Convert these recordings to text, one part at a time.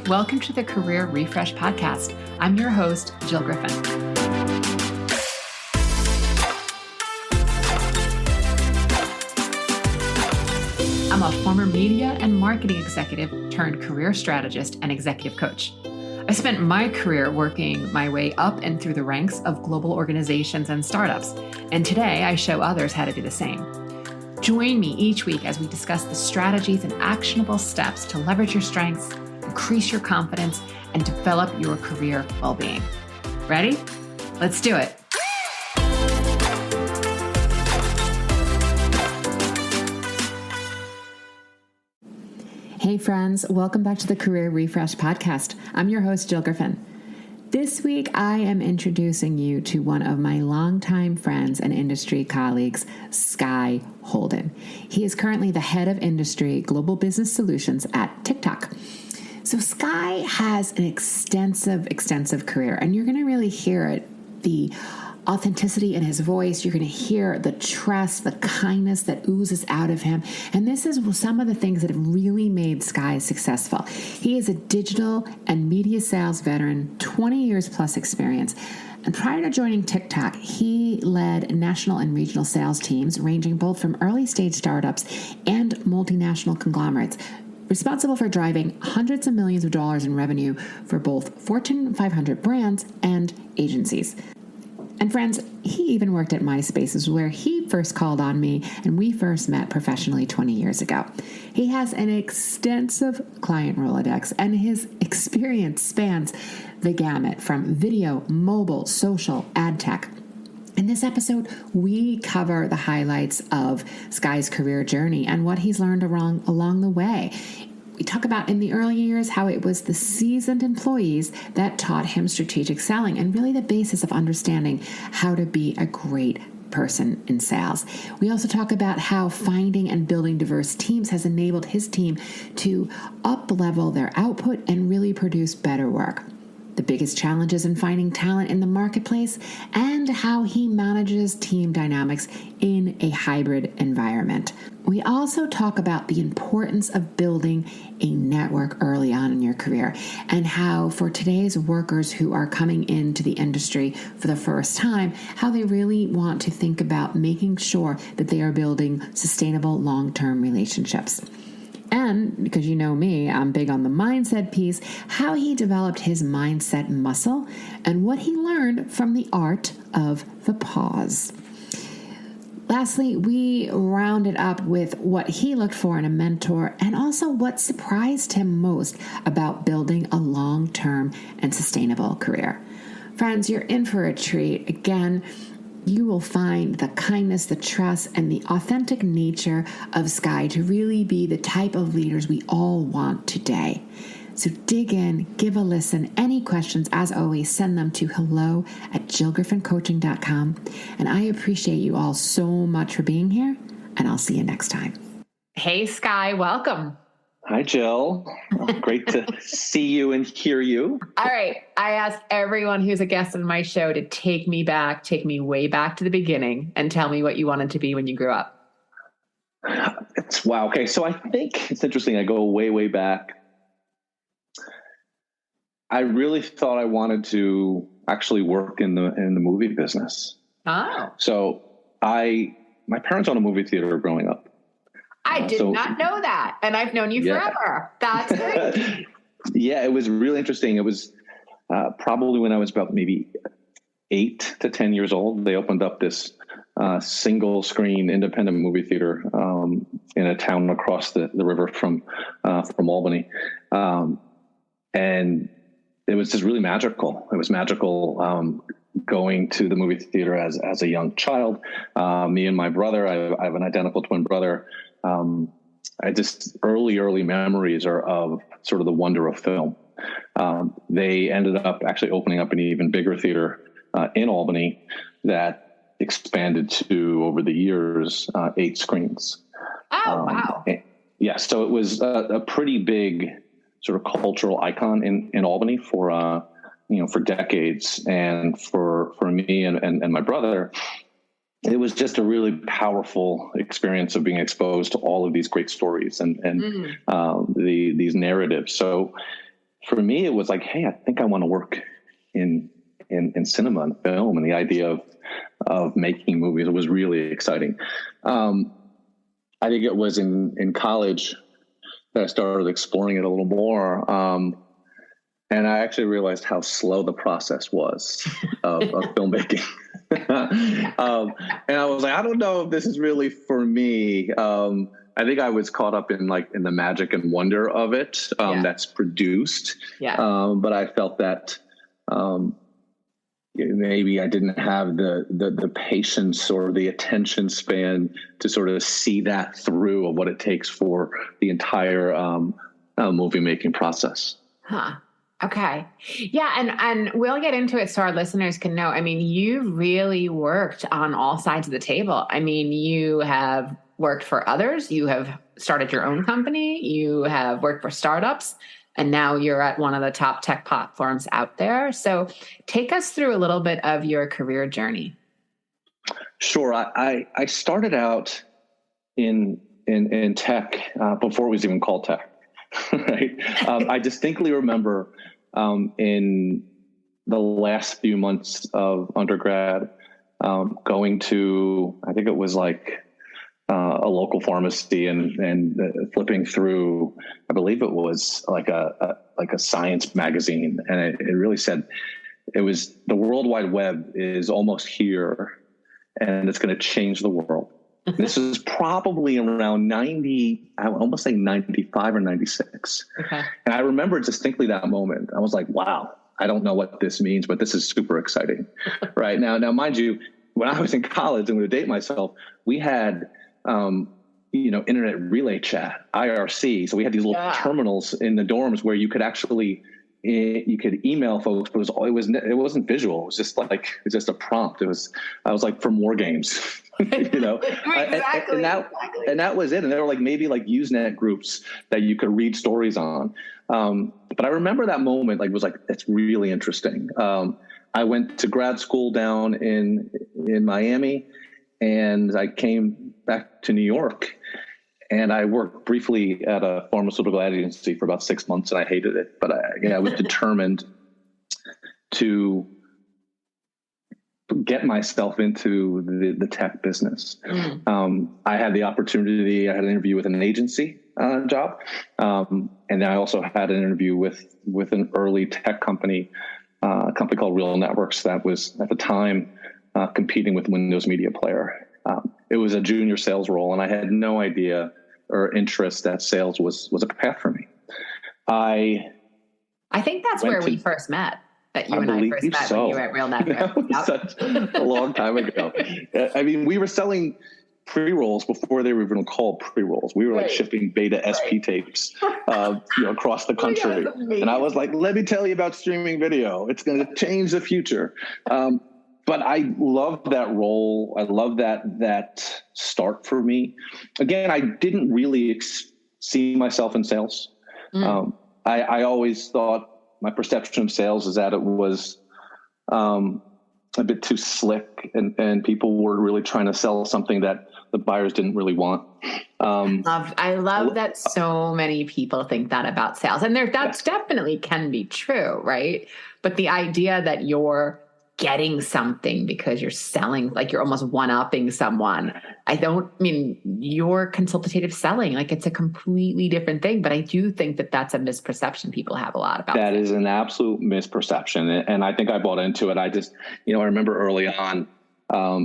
welcome to the Career Refresh Podcast. I'm your host, Jill Griffin. I'm a former media and marketing executive turned career strategist and executive coach. I spent my career working my way up and through the ranks of global organizations and startups, and today I show others how to do the same. Join me each week as we discuss the strategies and actionable steps to leverage your strengths, increase your confidence, and develop your career well-being. Ready? Let's do it. Hey friends, welcome back to the Career Refresh Podcast. I'm your host, Jill Griffin. This week, I am introducing you to one of my longtime friends and industry colleagues, Skye Holden. He is currently the head of industry global business solutions at TikTok. So Skye has an extensive career, and you're going to really hear it, the authenticity in his voice. You're going to hear the trust, the kindness that oozes out of him. And this is some of the things that have really made Skye successful. He is a digital and media sales veteran, 20 years plus experience. And prior to joining TikTok, he led national and regional sales teams ranging both from early stage startups and multinational conglomerates, responsible for driving hundreds of millions of dollars in revenue for both Fortune 500 brands and agencies. And friends, he even worked at MySpaces, where he first called on me and we first met professionally 20 years ago. He has an extensive client Rolodex, and his experience spans the gamut from video, mobile, social, ad tech. In this episode, we cover the highlights of Skye's career journey and what he's learned along the way. We talk about in the early years how it was the seasoned employees that taught him strategic selling and really the basis of understanding how to be a great person in sales. We also talk about how finding and building diverse teams has enabled his team to up-level their output and really produce better work, the biggest challenges in finding talent in the marketplace, and how he manages team dynamics in a hybrid environment. We also talk about the importance of building a network early on in your career and how for today's workers who are coming into the industry for the first time, how they really want to think about making sure that they are building sustainable long-term relationships. And because you know me, I'm big on the mindset piece, how he developed his mindset muscle and what he learned from the art of the pause. Lastly, we rounded up with what he looked for in a mentor and also what surprised him most about building a long-term and sustainable career. Friends, you're in for a treat. Again, you will find the kindness, the trust, and the authentic nature of Skye to really be the type of leaders we all want today. So dig in, give a listen. Any questions, as always, send them to hello@jillgriffincoaching.com. And I appreciate you all so much for being here, and I'll see you next time. Hey, Skye, welcome. Hi, Jill. Great to see you and hear you. All right. I ask everyone who's a guest on my show to take me way back to the beginning and tell me what you wanted to be when you grew up. Wow. Okay. So I think it's interesting. I go way, way back. I really thought I wanted to actually work in the movie business. Oh. So my parents owned a movie theater growing up. I did not know that. And I've known you forever. That's great. Yeah, it was really interesting. It was probably when I was about maybe 8 to 10 years old. They opened up this single screen independent movie theater in a town across the river from Albany. And it was just really magical. It was magical going to the movie theater as a young child. Me and my brother, I have an identical twin brother. I just early memories are of sort of the wonder of film. They ended up actually opening up an even bigger theater in Albany that expanded to, over the years, 8 screens. Oh, wow. Yeah, so it was a pretty big sort of cultural icon in Albany for decades. And for me and my brother, it was just a really powerful experience of being exposed to all of these great stories and these narratives. So for me, it was like, hey, I think I want to work in cinema and film, and the idea of making movies was really exciting. I think it was in college that I started exploring it a little more. And I actually realized how slow the process was of filmmaking. And I was like, I don't know if this is really for me. I think I was caught up in the magic and wonder of it that's produced. Yeah. But I felt that maybe I didn't have the patience or the attention span to sort of see that through of what it takes for the entire movie making process. Huh. Okay. Yeah. And we'll get into it so our listeners can know. I mean, you really worked on all sides of the table. I mean, you have worked for others. You have started your own company. You have worked for startups. And now you're at one of the top tech platforms out there. So take us through a little bit of your career journey. Sure. I started out in tech before it was even called tech. Right. I distinctly remember in the last few months of undergrad going to, I think it was like a local pharmacy and flipping through, I believe it was like a science magazine. And it really said, it was the World Wide Web is almost here and it's going to change the world. This is probably around 90, I would almost say 95 or 96. Okay. And I remember distinctly that moment. I was like, wow, I don't know what this means, but this is super exciting. Right now, mind you, when I was in college, I'm going to date myself, we had, internet relay chat, IRC. So we had these little terminals in the dorms where you could actually, you could email folks, but it wasn't visual. It was just a prompt. I was like, from war games, Exactly. And that was it. And there were maybe Usenet groups that you could read stories on. But I remember that moment, it's really interesting. I went to grad school down in Miami, and I came back to New York. And I worked briefly at a pharmaceutical ad agency for about 6 months, and I hated it. But I was determined to get myself into the tech business. I had the opportunity. I had an interview with an agency job, and then I also had an interview with an early tech company, a company called Real Networks that was at the time competing with Windows Media Player. It was a junior sales role, and I had no idea or interest that sales was a path for me. I think that's where we first met. That you and I first met when you were at Real Networks. That was such a long time ago. I mean, we were selling pre-rolls before they were even called pre-rolls. We were shipping beta SP tapes across the country. And I was like, let me tell you about streaming video. It's going to change the future. But I love that role. I love that start for me. Again, I didn't really see myself in sales. I always thought my perception of sales is that it was a bit too slick, and people were really trying to sell something that the buyers didn't really want. I love that so many people think that about sales, and that's definitely can be true, right? But the idea that you're getting something because you're selling, you're almost one-upping someone. You're consultative selling, it's a completely different thing. But I do think that that's a misperception people have a lot about. That is an absolute misperception. And I think I bought into it. I just, I remember early on,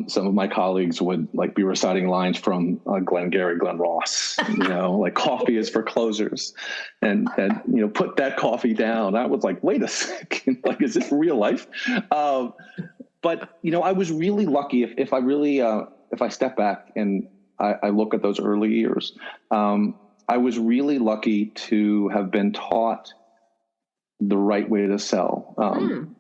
some of my colleagues would be reciting lines from Glengarry Glen Ross, coffee is for closers, and put that coffee down. I was like, wait a second, is this real life? But I was really lucky. If I step back and I look at those early years, I was really lucky to have been taught the right way to sell.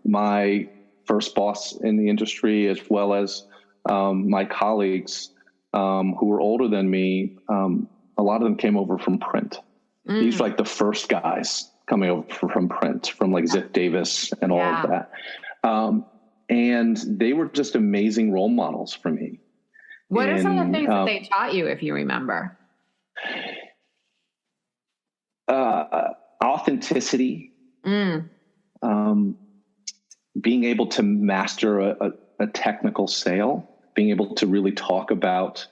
My first boss in the industry, as well as my colleagues who were older than me, a lot of them came over from print. These were the first guys coming over from print, from Ziff Davis and all of that. And they were just amazing role models for me. What are some of the things that they taught you, if you remember? Authenticity, Being able to master a technical sale, being able to really talk about,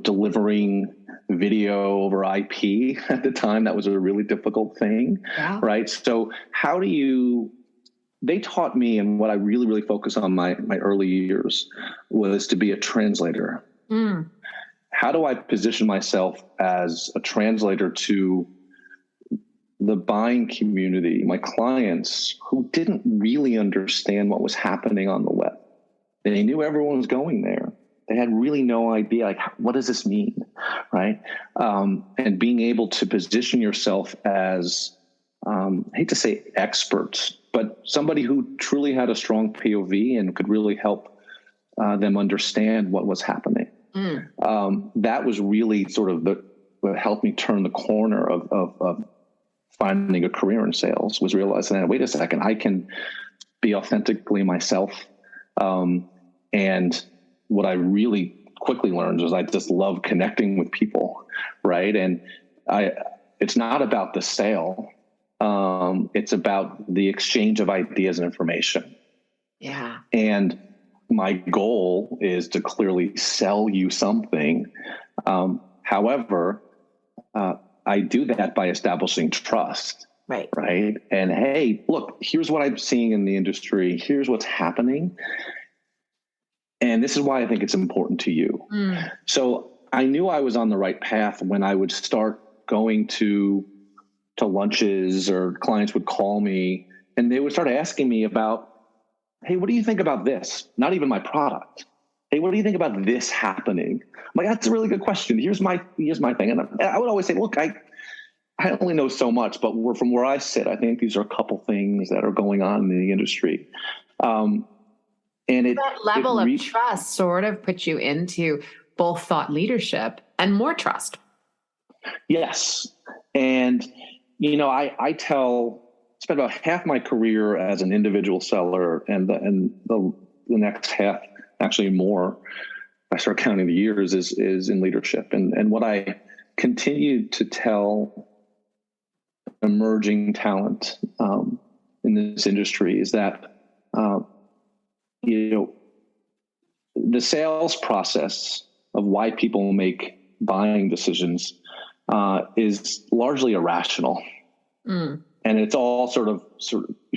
delivering video over IP at the time, that was a really difficult thing, right? So they taught me, and what I really, really focused on my early years was to be a translator. How do I position myself as a translator to the buying community, my clients who didn't really understand what was happening on the web? They knew everyone was going there. They had really no idea, like, what does this mean, right? And being able to position yourself as, I hate to say experts, but somebody who truly had a strong POV and could really help them understand what was happening. That was really sort of what helped me turn the corner of finding a career in sales, was realizing that, wait a second, I can be authentically myself. And what I really quickly learned was I just love connecting with people, right? And it's not about the sale. It's about the exchange of ideas and information. Yeah. And my goal is to clearly sell you something. However, I do that by establishing trust. Right. Right. And hey, look, here's what I'm seeing in the industry. Here's what's happening. And this is why I think it's important to you. So I knew I was on the right path when I would start going to lunches, or clients would call me and they would start asking me about, hey, what do you think about this? Not even my product. Hey, what do you think about this happening? I'm like, that's a really good question. Here's my thing. And I would always say, look, I only know so much, but from where I sit, I think these are a couple things that are going on in the industry. And that level of trust sort of puts you into both thought leadership and more trust. Yes. And, I spent about half my career as an individual seller, and the next half, actually more, I start counting the years, is in leadership. And what I continue to tell emerging talent in this industry is that, the sales process of why people make buying decisions is largely irrational. And it's all sort of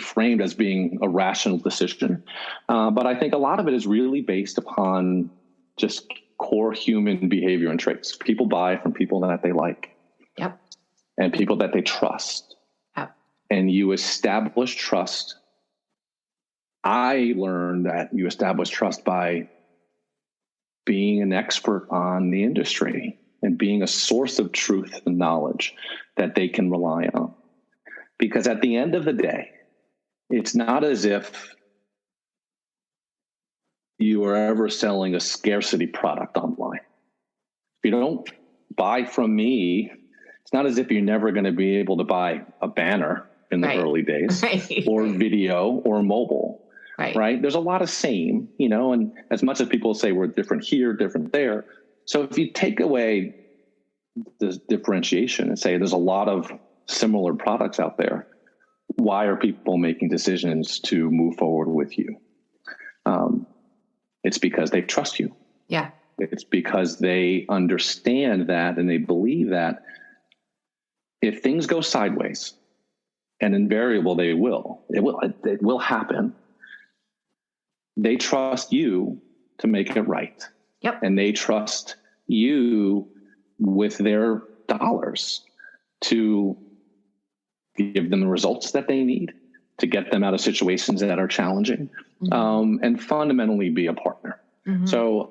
framed as being a rational decision. But I think a lot of it is really based upon just core human behavior and traits. People buy from people that they like. Yep. And people that they trust. Yep. And you establish trust. I learned that you establish trust by being an expert on the industry and being a source of truth and knowledge that they can rely on. Because at the end of the day, it's not as if you are ever selling a scarcity product online. If you don't buy from me, it's not as if you're never going to be able to buy a banner in the early days, or video or mobile. Right. There's a lot of same, and as much as people say we're different here, different there. So if you take away the differentiation and say there's a lot of similar products out there, why are people making decisions to move forward with you? It's because they trust you. Yeah. It's because they understand that, and they believe that if things go sideways, and invariable it will happen. They trust you to make it right. Yep. And they trust you with their dollars to give them the results that they need, to get them out of situations that are challenging, and fundamentally be a partner. So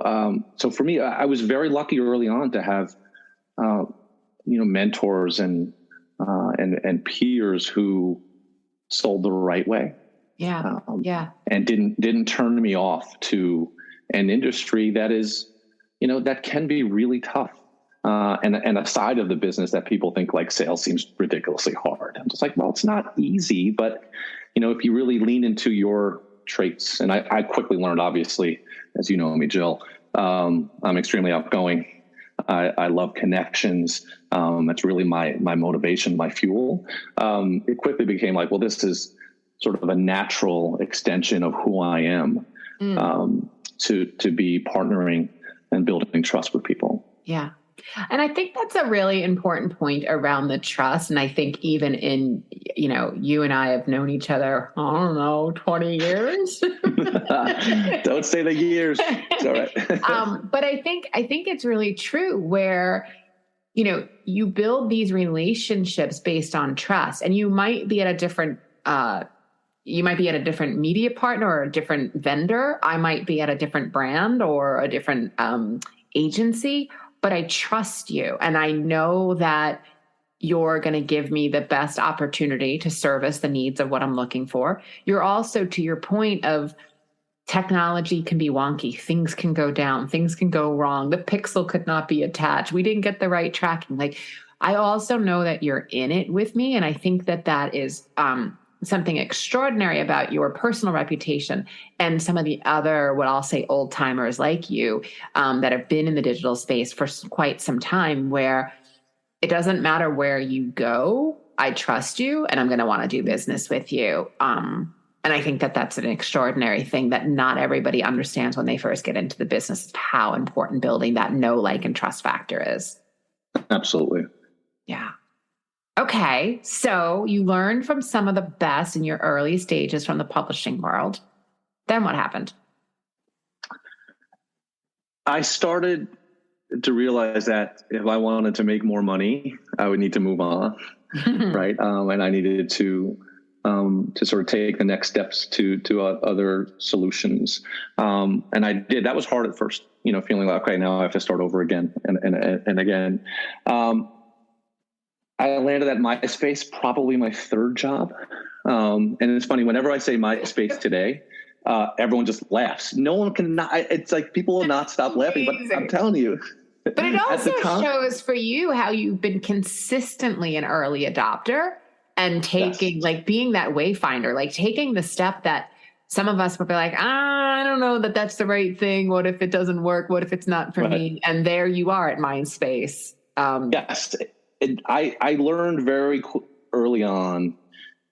for me, I was very lucky early on to have, mentors and peers who sold the right way. Yeah. And didn't turn me off to an industry that is, that can be really tough. And a side of the business that people think like sales seems ridiculously hard. I'm just like, well, it's not easy, but if you really lean into your traits, and I quickly learned, obviously, as you know me, Jill, I'm extremely outgoing. I love connections. That's really my motivation, my fuel. It quickly became like, well, this is sort of a natural extension of who I am, to be partnering and building trust with people. Yeah. And I think that's a really important point around the trust. And I think even in, you and I have known each other, I don't know, 20 years. Don't say the years. It's all right. But I think it's really true where, you build these relationships based on trust, and you might be at a different, media partner or a different vendor. I might be at a different brand or a different agency, but I trust you. And I know that you're going to give me the best opportunity to service the needs of what I'm looking for. You're also, to your point of technology can be wonky. Things can go down. Things can go wrong. The pixel could not be attached. We didn't get the right tracking. Like, I also know that you're in it with me. And I think that is something extraordinary about your personal reputation and some of the other, what I'll say, old timers like you that have been in the digital space for quite some time, where it doesn't matter where you go. I trust you and I'm going to want to do business with you. And I think that's an extraordinary thing that not everybody understands when they first get into the business, how important building that know, like, and trust factor is. Absolutely. Yeah. Okay, so you learned from some of the best in your early stages from the publishing world. Then what happened? I started to realize that if I wanted to make more money, I would need to move on, right? And I needed to sort of take the next steps to other solutions. And I did. That was hard at first, feeling like, okay, now I have to start over again and again. I landed at MySpace, probably my third job. And it's funny, whenever I say MySpace today, everyone just laughs. No one can not, it's like people will not stop laughing, but I'm telling you. But it also shows for you how you've been consistently an early adopter and taking, like, being that wayfinder, like taking the step that some of us would be like, I don't know that that's the right thing. What if it doesn't work? What if it's not for me? And there you are at MySpace. Yes. I learned very early on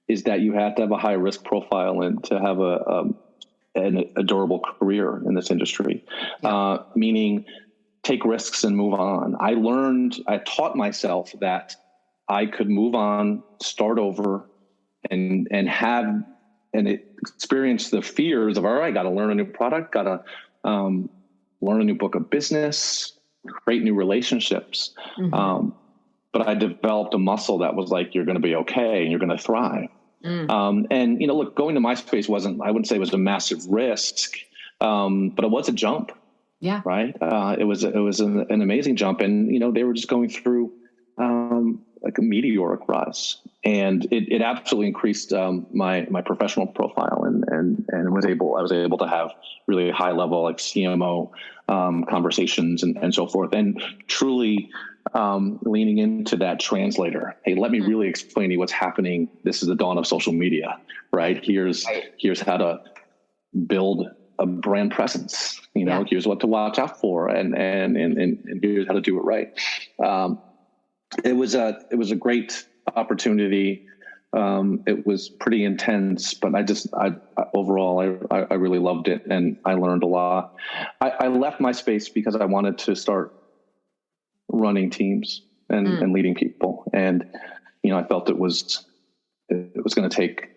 is that you have to have a high risk profile and to have a durable career in this industry, meaning take risks and move on. I taught myself that I could move on, start over, and experience the fears of, all right, got to learn a new product, got to learn a new book of business, create new relationships. But I developed a muscle that was like, you're going to be okay and you're going to thrive. And, look, going to MySpace I wouldn't say it was a massive risk, but it was a jump. Yeah. Right. It was an amazing jump. And, they were just going through like a meteoric rise, and it absolutely increased my professional profile and I was able to have really high level, like, CMO conversations and so forth, and truly leaning into that translator. Hey, let me really explain to you what's happening. This is the dawn of social media, right? Here's how to build a brand presence. Here's what to watch out for, and here's how to do it right. It was a great opportunity. It was pretty intense, but I overall really loved it, and I learned a lot. I left MySpace because I wanted to start running teams and leading people. And, I felt it was going to take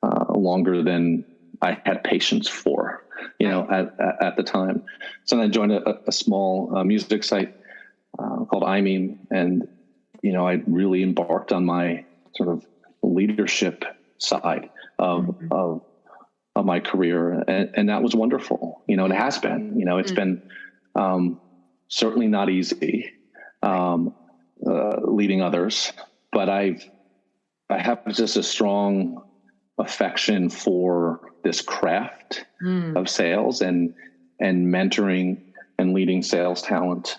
longer than I had patience for, at the time. So then I joined a small music site called iMeme, and, I really embarked on my sort of leadership side of my career. And that was wonderful. It has been, it's been certainly not easy leading others, but I have just a strong affection for this craft of sales and mentoring and leading sales talent.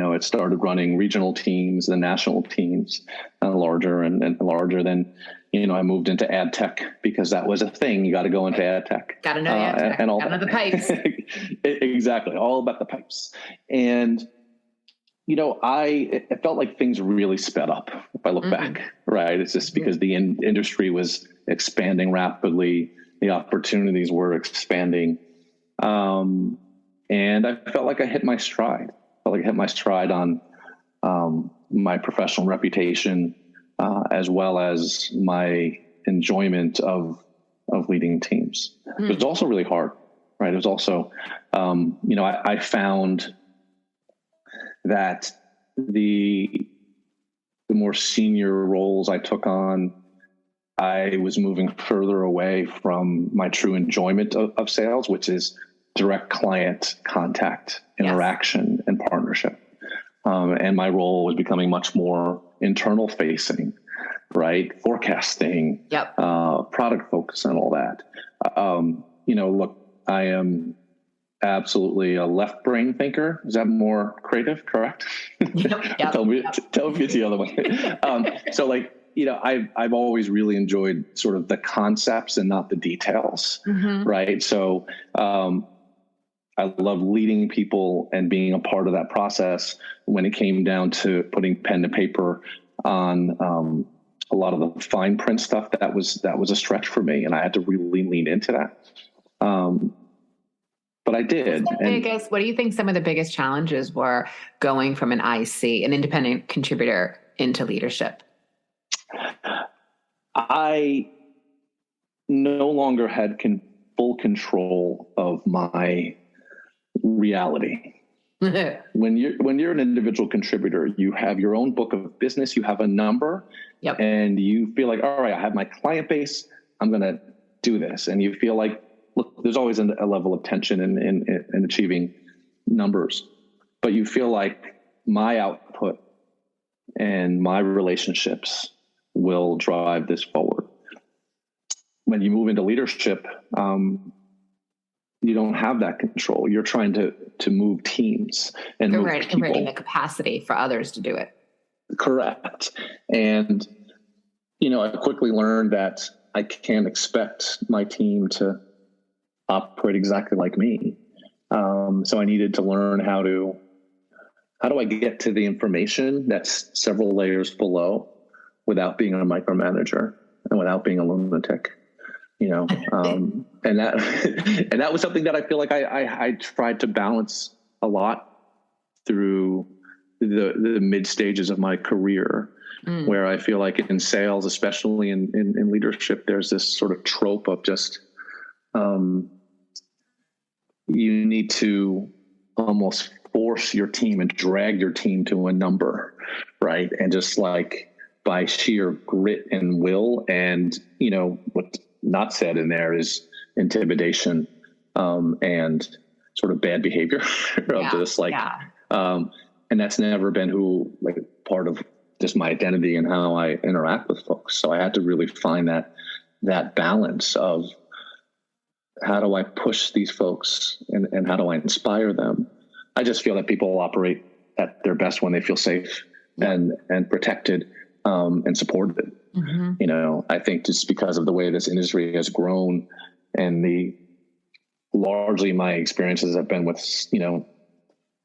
It started running regional teams and national teams, larger and larger. Then, I moved into ad tech because that was a thing. You got to go into ad tech. Got to know ad tech. And all got to know the pipes. Exactly. All about the pipes. And it felt like things really sped up if I look back, right? It's just because the industry was expanding rapidly, the opportunities were expanding. And I felt like I hit my stride. On my professional reputation, as well as my enjoyment of leading teams. It was also really hard, right? It was also, I found that the more senior roles I took on, I was moving further away from my true enjoyment of sales, which is direct client contact, interaction, and partnership. And my role was becoming much more internal facing, right? Forecasting, product focus, and all that. Look, I am absolutely a left brain thinker. Is that more creative? Correct? Yep. Tell me if it's the other one. So I've always really enjoyed sort of the concepts and not the details. Right. So, I love leading people and being a part of that process. When it came down to putting pen to paper on, a lot of the fine print stuff, that was a stretch for me, and I had to really lean into that. But I did. What do you think some of the biggest challenges were going from an IC, an independent contributor, into leadership? I no longer had full control of my reality. When you're an individual contributor, you have your own book of business, you have a number, and you feel like, all right, I have my client base, I'm going to do this. And you feel like, look, there's always a level of tension in achieving numbers, but you feel like my output and my relationships will drive this forward. When you move into leadership, you don't have that control. You're trying to move teams and move people. Creating the capacity for others to do it. Correct. And, I quickly learned that I can't expect my team to operate exactly like me. So I needed to learn how do I get to the information that's several layers below without being a micromanager and without being a lunatic, and that was something that I feel like I tried to balance a lot through the mid stages of my career, where I feel like in sales, especially in leadership, there's this sort of trope of just, you need to almost force your team and drag your team to a number, right? And just like by sheer grit and will, and what's not said in there is intimidation and sort of bad behavior and that's never been part of just my identity and how I interact with folks. So I had to really find that balance of how do I push these folks and how do I inspire them? I just feel that people operate at their best when they feel safe and protected and supported. I think just because of the way this industry has grown and largely my experiences have been with,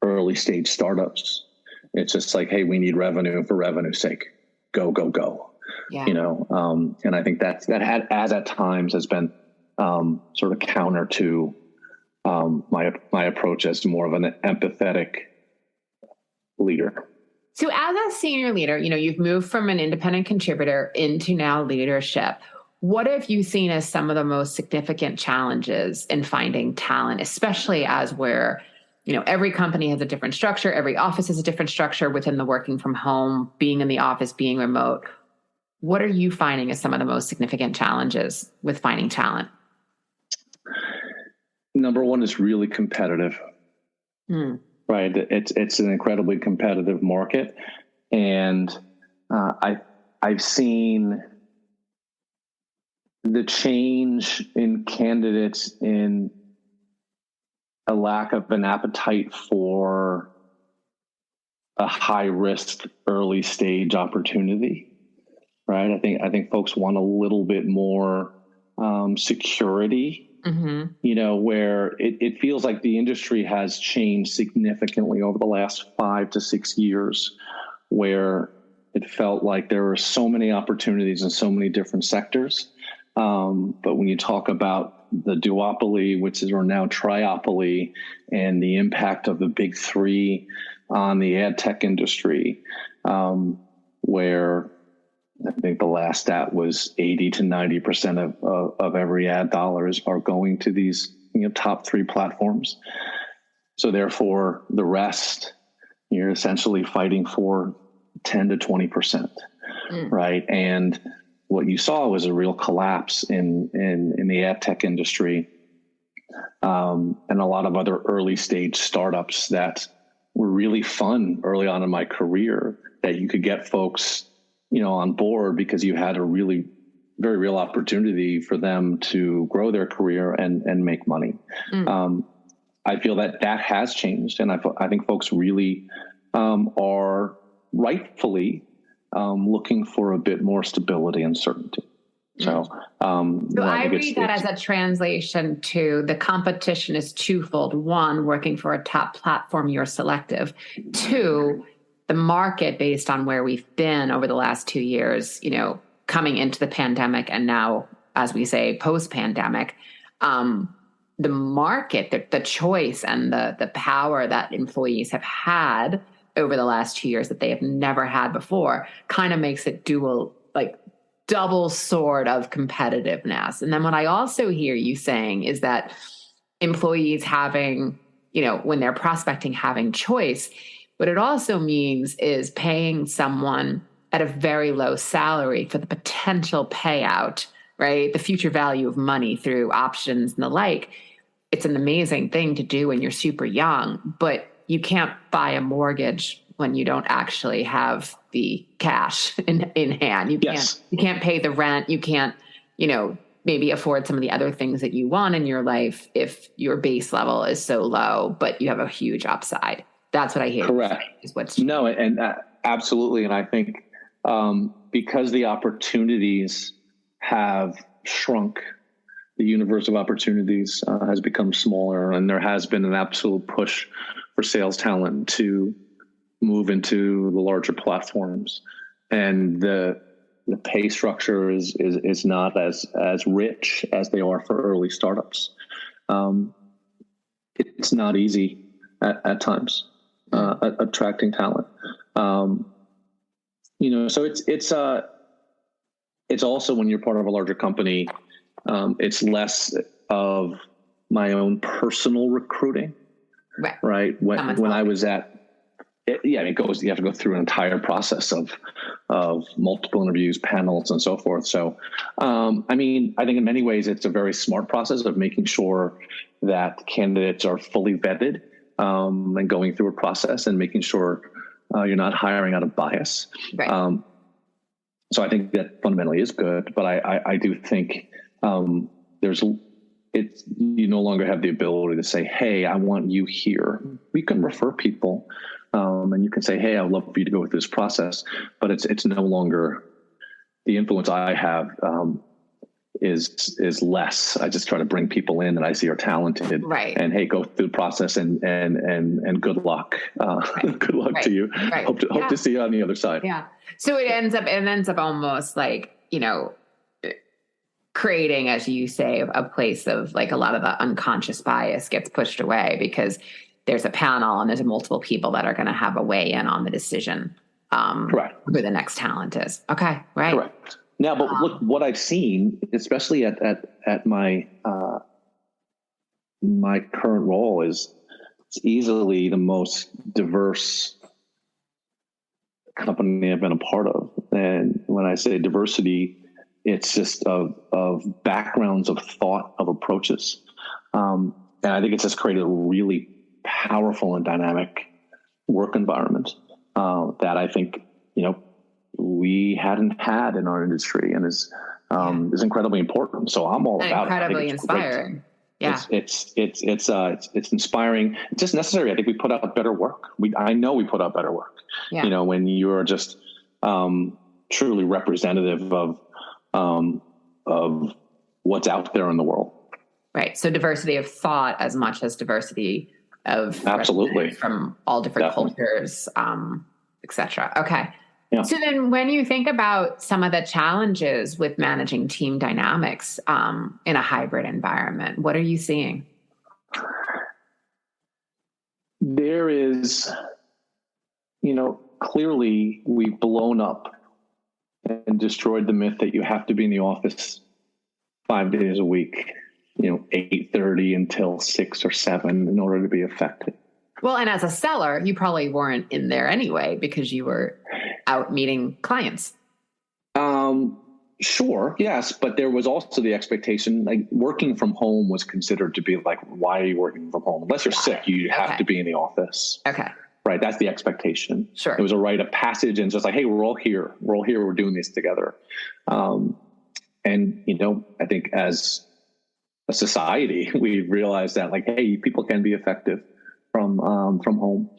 early stage startups. It's just like, hey, we need revenue for revenue's sake. Go, go, go. Yeah. And I think that at times has been sort of counter to my approach as more of an empathetic leader. So as a senior leader, you've moved from an independent contributor into now leadership. What have you seen as some of the most significant challenges in finding talent, especially as we're, every company has a different structure, every office has a different structure within the working from home, being in the office, being remote. What are you finding as some of the most significant challenges with finding talent? Number one is really competitive. Right. It's an incredibly competitive market. And I've seen the change in candidates in a lack of an appetite for a high risk early stage opportunity. Right. I think folks want a little bit more security where it feels like the industry has changed significantly over the last 5 to 6 years, where it felt like there were so many opportunities in so many different sectors. But when you talk about the duopoly, which is or now triopoly, and the impact of the big three on the ad tech industry, where I think the last stat was 80 to 90% of every ad dollars are going to these top three platforms. So therefore, the rest, you're essentially fighting for 10 to 20%, right? And what you saw was a real collapse in the ad tech industry, and a lot of other early stage startups that were really fun early on in my career, that you could get folks on board because you had a really very real opportunity for them to grow their career and make money. I feel that has changed, and I think folks really are rightfully looking for a bit more stability and certainty. So I read that as a translation to the competition is twofold. One, working for a top platform, you're selective. Two, the market, based on where we've been over the last 2 years, coming into the pandemic and now, as we say, post-pandemic, the market, the choice and the power that employees have had over the last 2 years that they have never had before kind of makes it double sword of competitiveness. And then what I also hear you saying is that employees having, when they're prospecting, having choice, what it also means is paying someone at a very low salary for the potential payout, right? The future value of money through options and the like. It's an amazing thing to do when you're super young, but you can't buy a mortgage when you don't actually have the cash in hand. You can't pay the rent. You can't, maybe afford some of the other things that you want in your life if your base level is so low, but you have a huge upside. That's what I hear. Correct. Is what's no, and absolutely. And I think because the opportunities have shrunk, the universe of opportunities has become smaller, and there has been an absolute push for sales talent to move into the larger platforms, and the pay structure is not as rich as they are for early startups. It's not easy at times attracting talent. So it's also, when you're part of a larger company, it's less of my own personal recruiting, right? When I was at, you have to go through an entire process of multiple interviews, panels, and so forth. So, I think in many ways it's a very smart process of making sure that candidates are fully vetted, and going through a process and making sure you're not hiring out of bias. Right. So I think that fundamentally is good, but I do think you no longer have the ability to say, hey, I want you here. We can refer people, and you can say, hey, I'd love for you to go through this process, but it's no longer the influence I have is less. I just try to bring people in that I see are talented, right? And hey, go through the process and good luck. Good luck to you. Right. Hope to see you on the other side. Yeah. So it ends up almost like, creating, as you say, a place of like a lot of the unconscious bias gets pushed away because there's a panel and there's multiple people that are going to have a weigh in on the decision. Correct. Who the next talent is. Okay. Right. Correct. Now, but look, what I've seen, especially at my my current role, is it's easily the most diverse company I've been a part of. And when I say diversity, it's just of backgrounds, of thought, of approaches. And I think it's just created a really powerful and dynamic work environment that I think, we hadn't had in our industry, and is incredibly important. So I'm all about incredibly it. Inspiring. Great. Yeah. It's inspiring. It's just necessary. I think we put out better work. I know we put out better work. Yeah. When you're just truly representative of what's out there in the world. Right. So diversity of thought as much as diversity of Absolutely from all different cultures, et cetera. Okay. Yeah. So then when you think about some of the challenges with managing team dynamics in a hybrid environment, what are you seeing? There is, clearly we've blown up and destroyed the myth that you have to be in the office 5 days a week, 8:30 until 6 or 7 in order to be effective. Well, and as a seller, you probably weren't in there anyway because you were out meeting clients. Sure. Yes. But there was also the expectation, like working from home was considered to be like, why are you working from home? Unless you're sick, you have to be in the office. Okay. Right. That's the expectation. Sure. It was a rite of passage, and it's just like, hey, we're all here. We're doing this together. And, I think as a society, we realized that like, hey, people can be effective from home.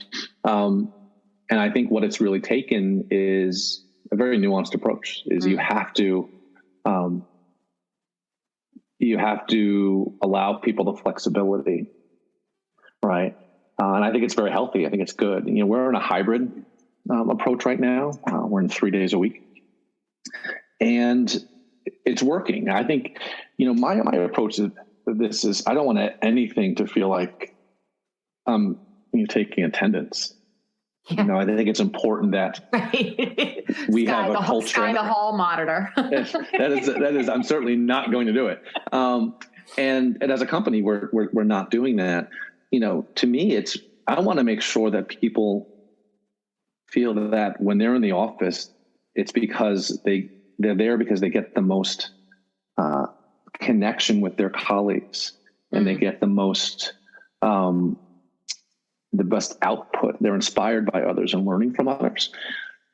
And I think what it's really taken is a very nuanced approach. Is you have to allow people the flexibility, right? And I think it's very healthy. I think it's good. We're in a hybrid approach right now. We're in 3 days a week, and it's working. I think, my approach to this is I don't want anything to feel like you're taking attendance. Yeah. I think it's important that we have a culture. Sky the hall monitor. that is. I'm certainly not going to do it. And as a company, we're not doing that. To me, I want to make sure that people feel that when they're in the office, it's because they're there because they get the most connection with their colleagues, and they get the most. The best output. They're inspired by others and learning from others.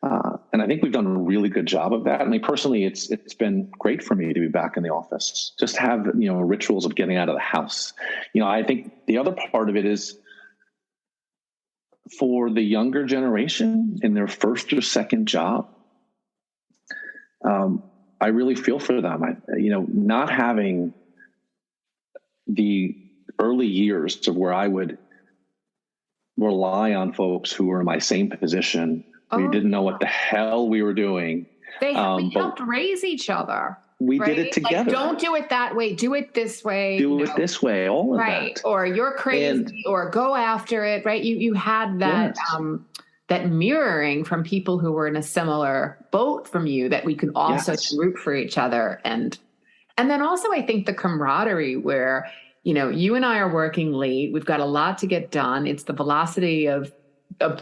And I think we've done a really good job of that. I mean, personally, it's been great for me to be back in the office, just have, rituals of getting out of the house. I think the other part of it is for the younger generation in their first or second job. I really feel for them. Not having the early years of where I would rely on folks who were in my same position. We didn't know what the hell we were doing. We helped raise each other. We did it together. Like, don't do it that way. Do it this way. Do it this way. All of that. Or you're crazy, or go after it. Right. You had that, that mirroring from people who were in a similar boat from you, that we could also root for each other. And then also I think the camaraderie where, you and I are working late. We've got a lot to get done. It's the velocity of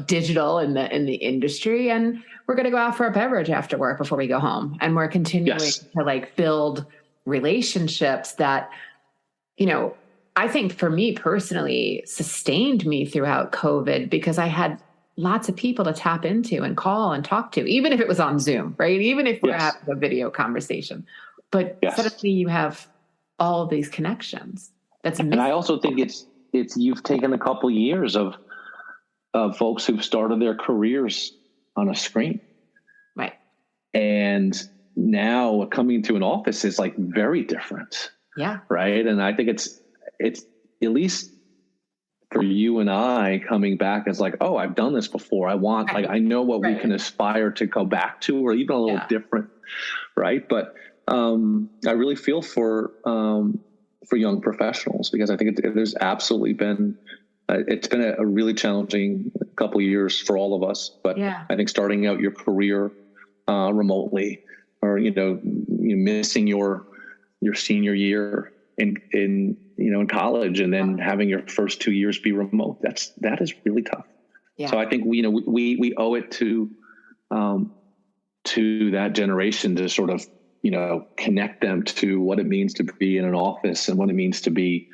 digital in the industry, and we're going to go out for a beverage after work before we go home. And we're continuing to build relationships that, I think for me personally sustained me throughout COVID, because I had lots of people to tap into and call and talk to, even if it was on Zoom, right? Even if we're having a video conversation, but suddenly you have all of these connections. And I also think it's you've taken a couple of years of folks who've started their careers on a screen. Right. And now coming to an office is like very different. Yeah. Right. And I think it's at least for you and I coming back as like, oh, I've done this before. I know what we can aspire to go back to, or even a little different. Right. But I really feel for young professionals, because I think there's absolutely been, it's been a really challenging couple of years for all of us. But I think starting out your career remotely, or missing your senior year in college, and then having your first 2 years be remote, that is really tough. Yeah. So I think we owe it to that generation to sort of connect them to what it means to be in an office and what it means to be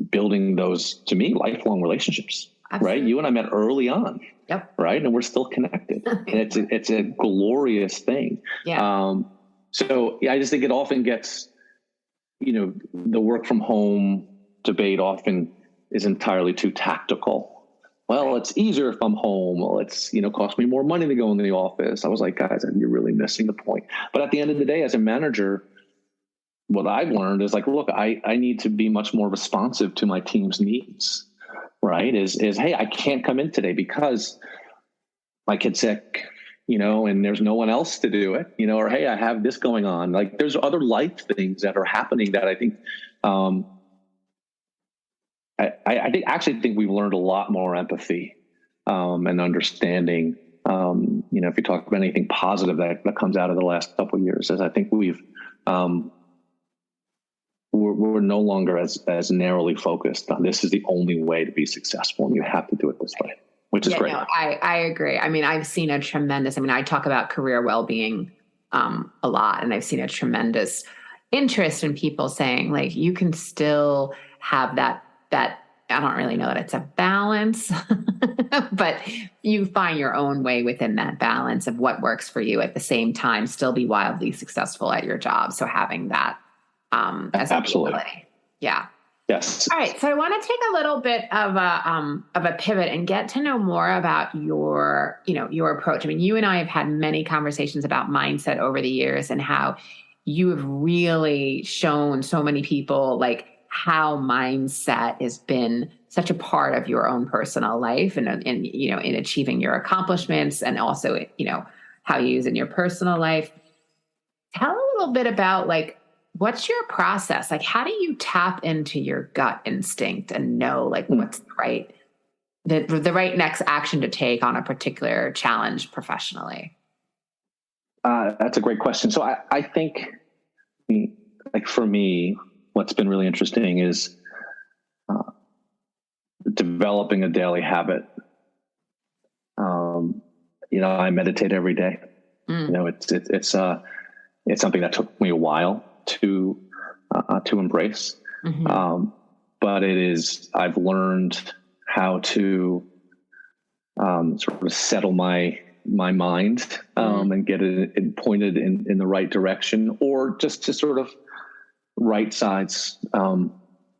building those, to me, lifelong relationships. Absolutely. Right? You and I met early on. Yep. Right. And we're still connected. And it's a glorious thing. Yeah. I just think it often gets, the work from home debate often is entirely too tactical. Well, it's easier if I'm home. Well, it's, cost me more money to go into the office. I was like, guys, you're really missing the point. But at the end of the day, as a manager, what I've learned is like, look, I need to be much more responsive to my team's needs, right? Hey, I can't come in today because my kid's sick, and there's no one else to do it, or, hey, I have this going on. Like, there's other life things that are happening that I think, I actually think we've learned a lot more empathy, and understanding. If you talk about anything positive that comes out of the last couple of years, is I think we're no longer as narrowly focused on this is the only way to be successful, and you have to do it this way, which is great. No, I agree. I mean, I've seen a tremendous, I talk about career well-being a lot, and I've seen a tremendous interest in people saying, like, you can still have that I don't really know that it's a balance, but you find your own way within that balance of what works for you, at the same time still be wildly successful at your job. So having that as absolutely, yeah. Yes. All right. So I want to take a little bit of a pivot and get to know more about your approach. I mean, you and I have had many conversations about mindset over the years, and how you have really shown so many people like how mindset has been such a part of your own personal life and in achieving your accomplishments, and also, how you use it in your personal life. Tell a little bit about, like, what's your process? Like, how do you tap into your gut instinct and know, like, what's the right next action to take on a particular challenge professionally? That's a great question. So I think, like, for me, what's been really interesting is developing a daily habit. I meditate every day. It's something that took me a while to embrace. Mm-hmm. But I've learned how to sort of settle my mind and get it pointed in the right direction, or just to sort of right sides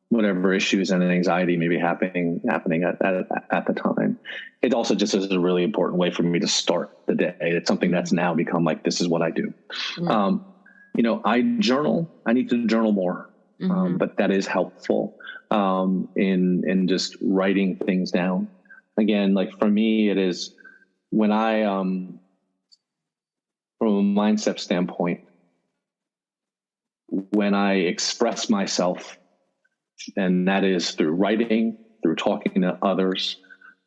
whatever issues and anxiety may be happening at the time. It also just is a really important way for me to start the day. It's something that's now become like, this is what I do. Mm-hmm. I journal. I need to journal more, mm-hmm. But that is helpful in just writing things down. Again, like, for me, it is when I, from a mindset standpoint, when I express myself, and that is through writing, through talking to others,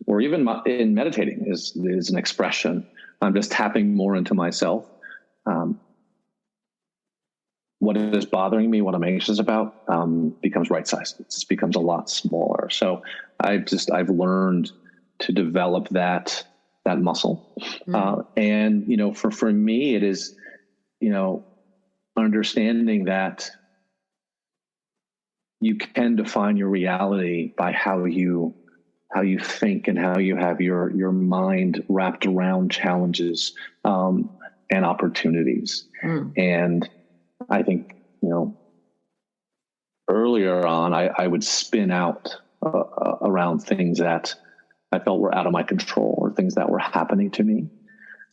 or even in meditating is an expression. I'm just tapping more into myself. What is bothering me, what I'm anxious about, becomes right-sized. It just becomes a lot smaller. So I've learned to develop that muscle. Mm-hmm. And, for me, it is, understanding that you can define your reality by how you think and how you have your mind wrapped around challenges and opportunities. Mm. And I think, earlier on, I would spin out around things that I felt were out of my control, or things that were happening to me,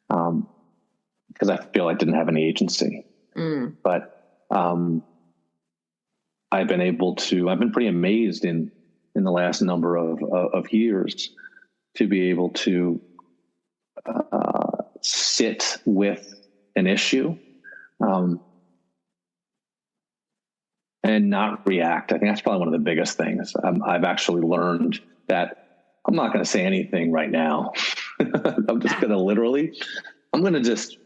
because I feel I didn't have any agency. Mm. But I've been pretty amazed in the last number of years to be able to sit with an issue and not react. I think that's probably one of the biggest things. I've actually learned that I'm not going to say anything right now. I'm just going to just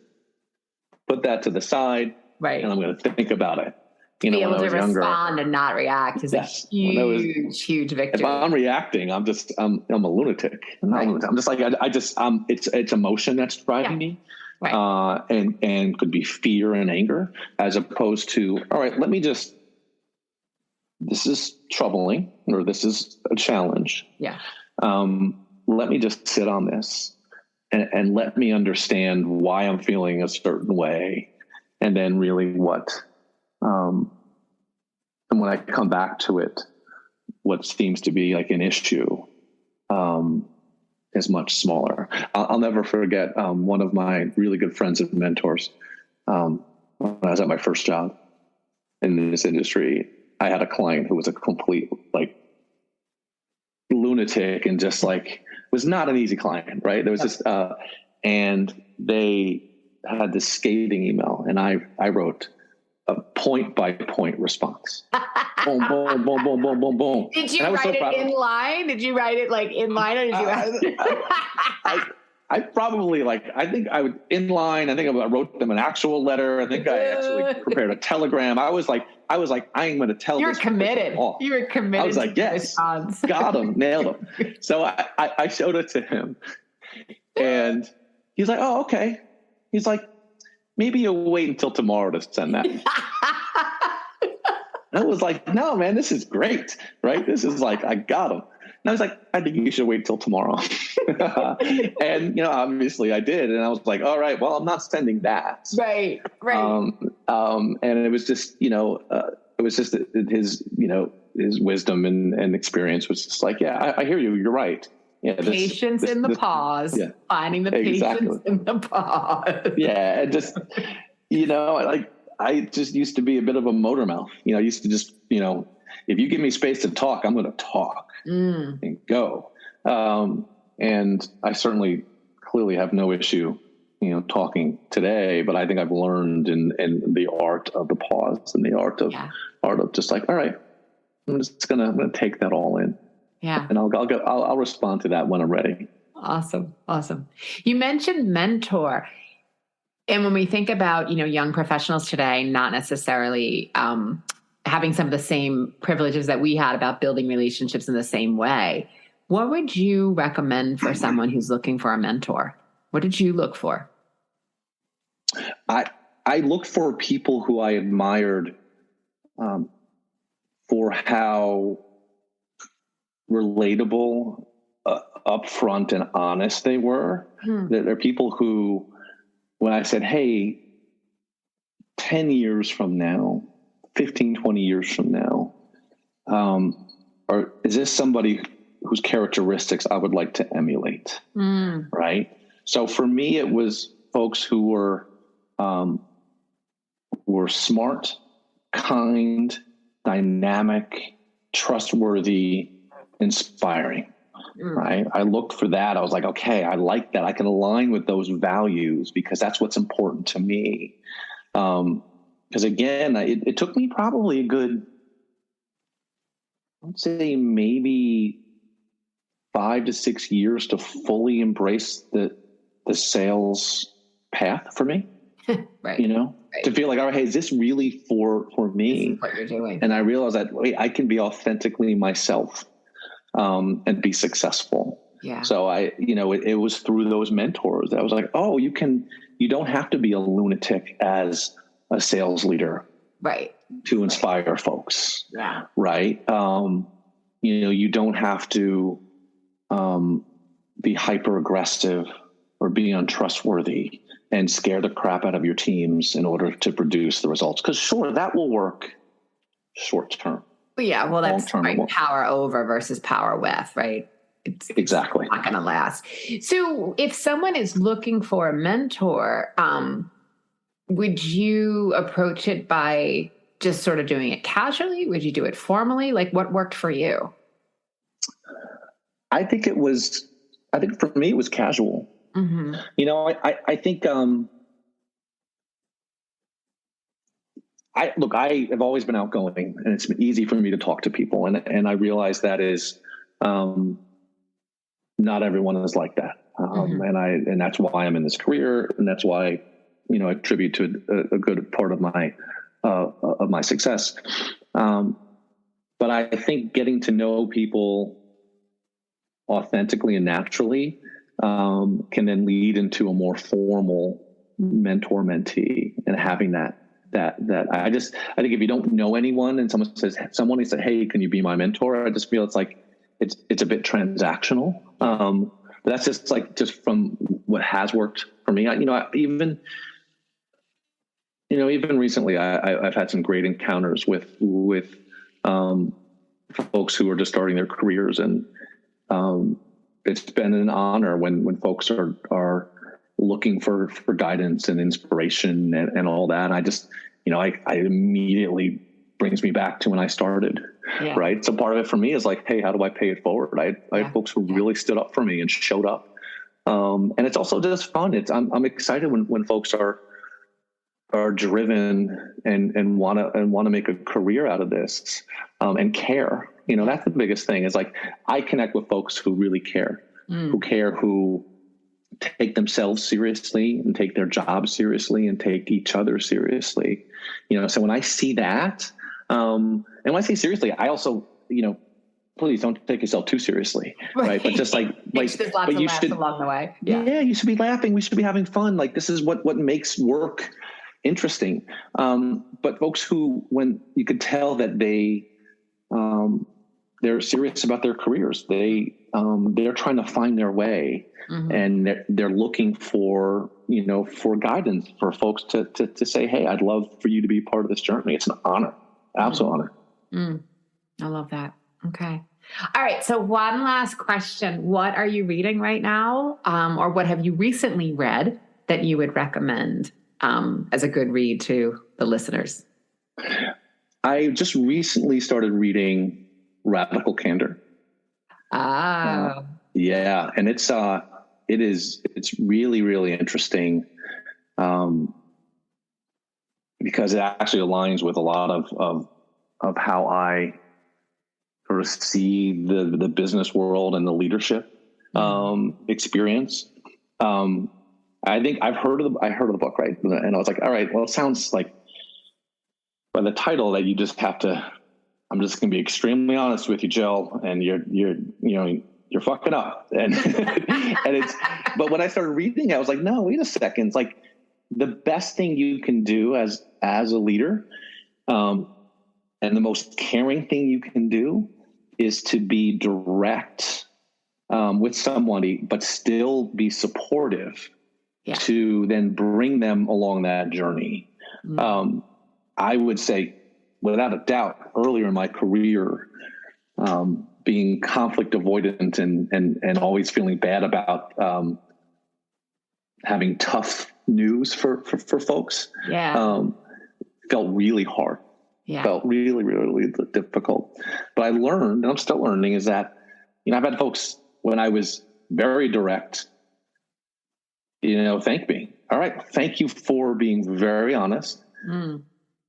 put that to the side, right? And I'm going to think about it. To be able to respond and not react is a huge victory. If I'm reacting, I'm a lunatic. Right. I'm just like, it's emotion that's driving me. Right. And could be fear and anger, as opposed to, all right, this is troubling, or this is a challenge. Yeah. Let me just sit on this and let me understand why I'm feeling a certain way. And then really and when I come back to it, what seems to be like an issue is much smaller. I'll never forget one of my really good friends and mentors when I was at my first job. in this industry, I had a client who was a complete like lunatic and just like was not an easy client, right? There was this, and they had this scathing email, and I wrote a point by point response. Boom, boom, boom, boom, boom, boom, boom. Did you write it in line? Did you write it like in line, or did you write? I probably I think I would in line. I think I wrote them an actual letter. I think I actually prepared a telegram. I was like, I am going to tell. You're committed. You were committed. I was like, yes, got him, nailed him. So I showed it to him, and he's like, oh, okay. He's like, maybe you'll wait until tomorrow to send that. I was like, no, man, this is great, right? This is like, I got him. And I was like, I think you should wait till tomorrow. And, obviously I did. And I was like, all right, well, I'm not sending that. Right. And it was just, his wisdom and experience was just like, yeah, I hear you. You're right. Yeah, patience in the pause, finding the patience in the pause. Yeah. And just, I just used to be a bit of a motor mouth. I used to just, if you give me space to talk, I'm going to talk and go. And I certainly clearly have no issue, talking today, but I think I've learned in the art of the pause and the art of just like, all right, I'm going to take that all in. Yeah. And I'll respond to that when I'm ready. Awesome. You mentioned mentor. And when we think about, young professionals today, not necessarily having some of the same privileges that we had about building relationships in the same way, what would you recommend for someone who's looking for a mentor? What did you look for? I looked for people who I admired for how relatable, upfront, and honest they were. There are people who, when I said, hey, 10 years from now, 15, 20 years from now, or is this somebody whose characteristics I would like to emulate? Right? So for me, it was folks who were smart, kind, dynamic, trustworthy, inspiring. Right. I looked for that. I was like, okay, I like that. I can align with those values because that's what's important to me. Because again, it took me probably a good, I'd say maybe 5 to 6 years to fully embrace the sales path for me. Right. To feel like, all right, hey, is this really for me? What you're doing. And I realized that, wait, I can be authentically myself. And be successful. Yeah. So it was through those mentors that I was like, oh, you don't have to be a lunatic as a sales leader, right, to inspire folks. Yeah. Right. You don't have to be hyper aggressive or be untrustworthy and scare the crap out of your teams in order to produce the results. Because sure, that will work short term. Yeah, well, that's right. Power over versus power with, right? It's exactly not going to last. So if someone is looking for a mentor, would you approach it by just sort of doing it casually? Would you do it formally? Like, what worked for you? I think for me, it was casual. Mm-hmm. I think, I have always been outgoing, and it's been easy for me to talk to people. And I realize that is, not everyone is like that. And that's why I'm in this career. And that's why, I attribute to a good part of my success. But I think getting to know people authentically and naturally, can then lead into a more formal mentor-mentee, and having that I think if you don't know anyone and someone said, hey, can you be my mentor? I just feel it's like, it's a bit transactional. But that's just from what has worked for me. Even recently I've had some great encounters with folks who are just starting their careers. And, it's been an honor when folks are looking for guidance and inspiration and all that. And I just, I immediately brings me back to when I started. Yeah. Right. So part of it for me is like, hey, how do I pay it forward? I had folks who really stood up for me and showed up. And it's also just fun. I'm excited when folks are driven and want to make a career out of this, and care. That's the biggest thing, is like, I connect with folks who really care, who take themselves seriously and take their job seriously and take each other seriously. So when I see that, and when I say seriously, I also, please don't take yourself too seriously. Right. But just like there's lots of laughs along the way. Yeah. You should be laughing. We should be having fun. Like, this is what makes work interesting. But folks who, when you could tell that they're serious about their careers, they're trying to find their way, and they're looking for guidance, for folks to say, hey, I'd love for you to be part of this journey. It's an honor, absolute honor. I love that. Okay. All right. So one last question. What are you reading right now? Or what have you recently read that you would recommend as a good read to the listeners? I just recently started reading Radical Candor. Yeah. And it's really, really interesting, because it actually aligns with a lot of how I sort of see the business world and the leadership experience. I think I heard of the book, right? And I was like, all right, well, it sounds like, by the title, that you just have to, I'm just going to be extremely honest with you, Jill, and you're fucking up. And but when I started reading it, I was like, no, wait a second. It's like, the best thing you can do as a leader, and the most caring thing you can do, is to be direct with somebody, but still be supportive, to then bring them along that journey. I would say, without a doubt, earlier in my career, being conflict avoidant and always feeling bad about having tough news for folks, felt really hard. Felt really, really, really difficult. But I learned, and I'm still learning, is that, I've had folks, when I was very direct, thank me. All right. Thank you for being very honest.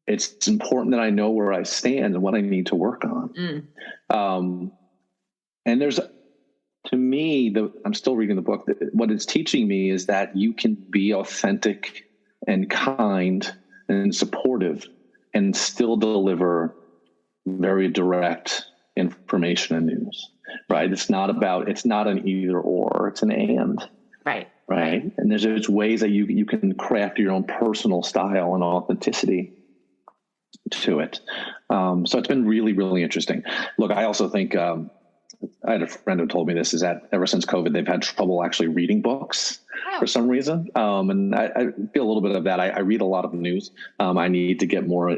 It's important that I know where I stand and what I need to work on. And there's, to me, I'm still reading the book. What it's teaching me is that you can be authentic and kind and supportive and still deliver very direct information and news, right? It's not an either or, it's an and. Right. And there's ways that you can craft your own personal style and authenticity to it. So it's been really, really interesting. Look, I also think, I had a friend who told me this, is that ever since COVID, they've had trouble actually reading books for some reason. And I feel a little bit of that. I read a lot of news. I need to get more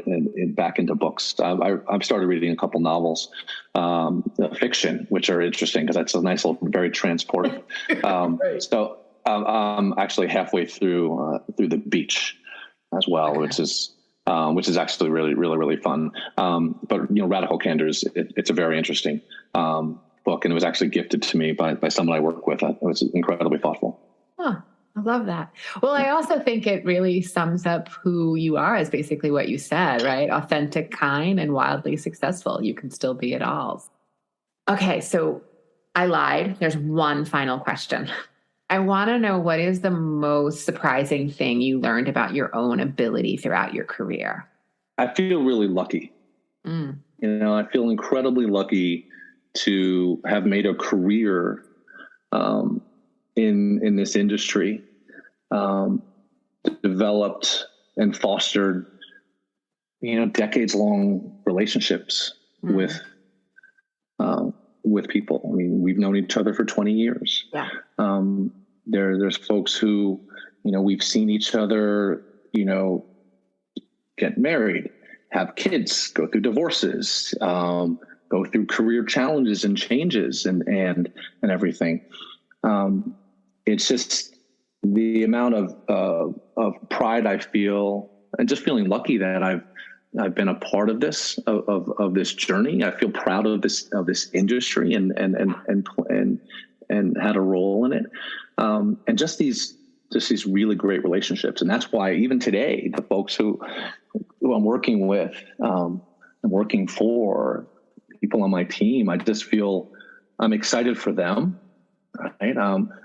back into books. I've started reading a couple novels, fiction, which are interesting because that's a nice little, very transportive. So I'm actually halfway through The Beach as well, which is actually really, really, really fun. But Radical Candor it's a very interesting book, and it was actually gifted to me by someone I work with. It was incredibly thoughtful. I love that. Well, I also think it really sums up who you are, as basically what you said, right? Authentic, kind, and wildly successful. You can still be it all. Okay, so I lied. There's one final question. I want to know, what is the most surprising thing you learned about your own ability throughout your career? I feel really lucky. I feel incredibly lucky to have made a career in this industry, developed and fostered, decades-long relationships with people. I mean, we've known each other for 20 years. There's folks who, we've seen each other, get married, have kids, go through divorces, go through career challenges and changes and everything. It's just the amount of pride I feel, and just feeling lucky that I've been a part of this this journey. I feel proud of this industry and had a role in it. And just these really great relationships. And that's why even today, the folks who I'm working with, and working for, people on my team, I just feel I'm excited for them. Right.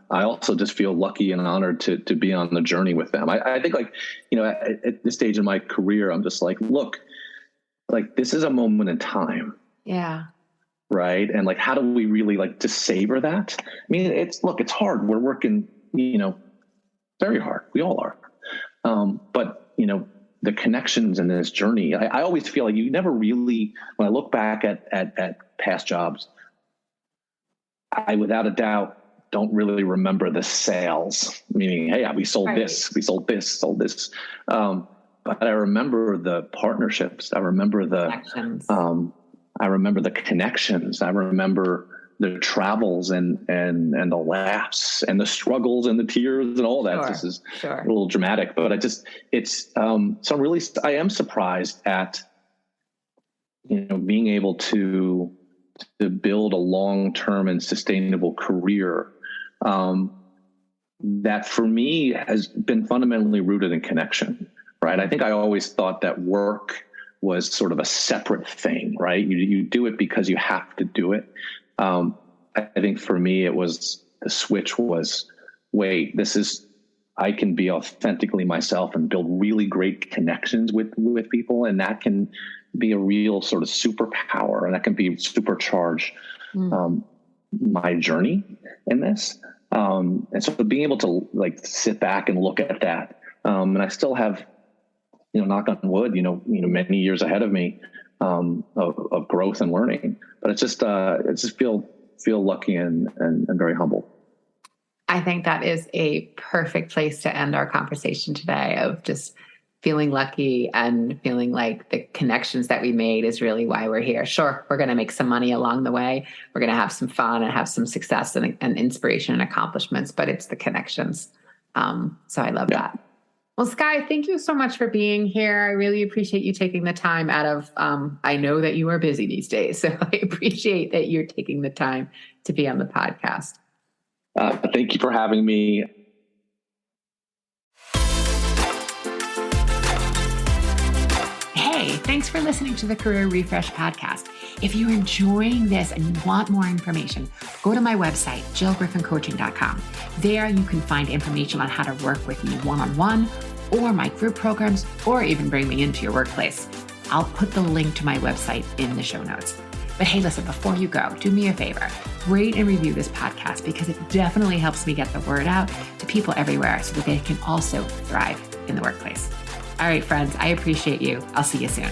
I also just feel lucky and honored to be on the journey with them. I think, like, at this stage in my career, I'm just like, look, like, this is a moment in time. Yeah. Right. And like, how do we really like to savor that? I mean, it's hard. We're working, very hard. We all are. But the connections in this journey, I always feel like you never really, when I look back at past jobs, I, without a doubt, don't really remember the sales, meaning, hey, we sold this, we sold this. But I remember the partnerships. I remember the connections. I remember the connections. I remember the travels and the laughs and the struggles and the tears and all that. This is a little dramatic, but I am surprised at, being able to build a long-term and sustainable career that for me has been fundamentally rooted in connection, right? I think I always thought that work was sort of a separate thing, right? You do it because you have to do it. I think for me, the switch was, wait, I can be authentically myself and build really great connections with people. And that can be a real sort of superpower, and that can be supercharge my journey in this. And so being able to like sit back and look at that, and I still have, knock on wood, many years ahead of me of growth and learning. But it's just feel lucky and very humble. I think that is a perfect place to end our conversation today, of just feeling lucky and feeling like the connections that we made is really why we're here. Sure, we're going to make some money along the way. We're going to have some fun and have some success and inspiration and accomplishments, but it's the connections. So I love that. Well, Skye, thank you so much for being here. I really appreciate you taking the time out of, I know that you are busy these days, so I appreciate that you're taking the time to be on the podcast. Thank you for having me. Hey, thanks for listening to the Career Refresh podcast. If you're enjoying this and you want more information, go to my website, jillgriffincoaching.com. There you can find information on how to work with me one-on-one, or my group programs, or even bring me into your workplace. I'll put the link to my website in the show notes. But hey, listen, before you go, do me a favor, rate and review this podcast, because it definitely helps me get the word out to people everywhere so that they can also thrive in the workplace. All right, friends, I appreciate you. I'll see you soon.